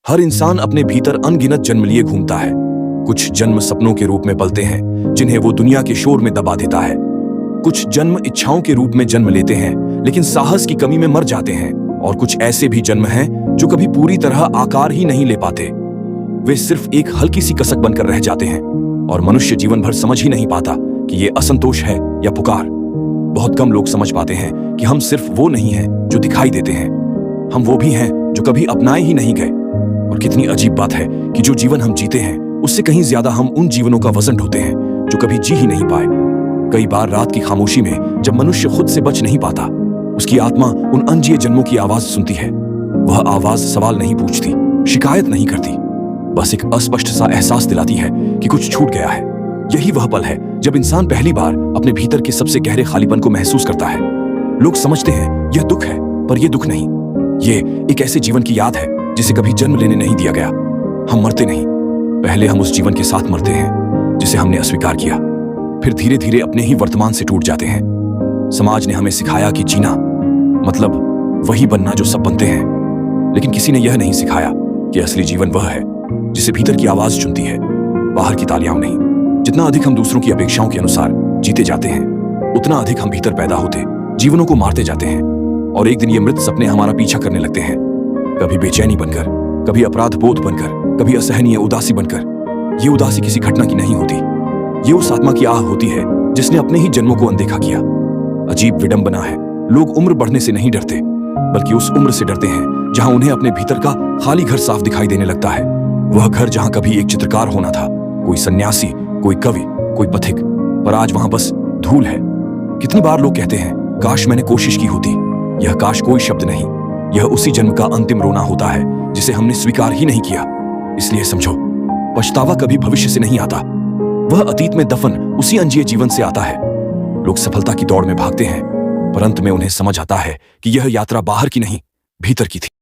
हर इंसान अपने भीतर अनगिनत जन्म लिए घूमता है। कुछ जन्म सपनों के रूप में पलते हैं, जिन्हें वो दुनिया के शोर में दबा देता है। कुछ जन्म इच्छाओं के रूप में जन्म लेते हैं, लेकिन साहस की कमी में मर जाते हैं। और कुछ ऐसे भी जन्म हैं जो कभी पूरी तरह आकार ही नहीं ले पाते। वे सिर्फ एक हल्की सी कसक बनकर रह जाते हैं और मनुष्य जीवन भर समझ ही नहीं पाता कि ये असंतोष है या पुकार। बहुत कम लोग समझ पाते हैं कि हम सिर्फ वो नहीं हैं जो दिखाई देते हैं, हम वो भी हैं जो कभी अपनाए ही नहीं गए। और कितनी अजीब बात है कि जो जीवन हम जीते हैं उससे कहीं ज्यादा हम उन जीवनों का वजन ढोते हैं जो कभी जी ही नहीं पाए। कई बार रात की खामोशी में जब मनुष्य खुद से बच नहीं पाता, उसकी आत्मा उन अनजिए जन्मों की आवाज सुनती है। वह आवाज सवाल नहीं पूछती, शिकायत नहीं करती, बस एक अस्पष्ट सा एहसास दिलाती है कि कुछ छूट गया है। यही वह पल है जब इंसान पहली बार अपने भीतर के सबसे गहरे खालीपन को महसूस करता है। लोग समझते हैं यह दुख है, पर यह दुख नहीं, ये एक ऐसे जीवन की याद है जिसे कभी जन्म लेने नहीं दिया गया। हम मरते नहीं, पहले हम उस जीवन के साथ मरते हैं जिसे हमने अस्वीकार किया, फिर धीरे धीरे अपने ही वर्तमान से टूट जाते हैं। समाज ने हमें सिखाया कि जीना मतलब वही बनना जो सब बनते हैं, लेकिन किसी ने यह नहीं सिखाया कि असली जीवन वह है जिसे भीतर की आवाज चुनती है, बाहर की तालियां नहीं। जितना अधिक हम दूसरों की अपेक्षाओं के अनुसार जीते जाते हैं, उतना अधिक हम भीतर पैदा होते जीवनों को मारते जाते हैं। और एक दिन ये मृत सपने हमारा पीछा करने लगते हैं, कभी बेचैनी बनकर, कभी अपराध बोध बनकर, कभी असहनीय उदासी बनकर। ये उदासी किसी घटना की नहीं होती, ये उस आत्मा की आह होती है जिसने अपने ही जन्मों को अनदेखा किया। अजीब विडंबना है, लोग उम्र बढ़ने से नहीं डरते, बल्कि उस उम्र से डरते हैं जहां उन्हें अपने भीतर का खाली घर साफ दिखाई देने लगता है। वह घर जहां कभी एक चित्रकार होना था, कोई सन्यासी, कोई कवि, कोई पथिक, पर आज वहां बस धूल है। कितनी बार लोग कहते हैं काश मैंने कोशिश की होती। यह काश कोई शब्द नहीं, यह उसी जन्म का अंतिम रोना होता है जिसे हमने स्वीकार ही नहीं किया। इसलिए समझो, पछतावा कभी भविष्य से नहीं आता, वह अतीत में दफन उसी अनजिए जीवन से आता है। लोग सफलता की दौड़ में भागते हैं, पर अंत में उन्हें समझ आता है कि यह यात्रा बाहर की नहीं, भीतर की थी।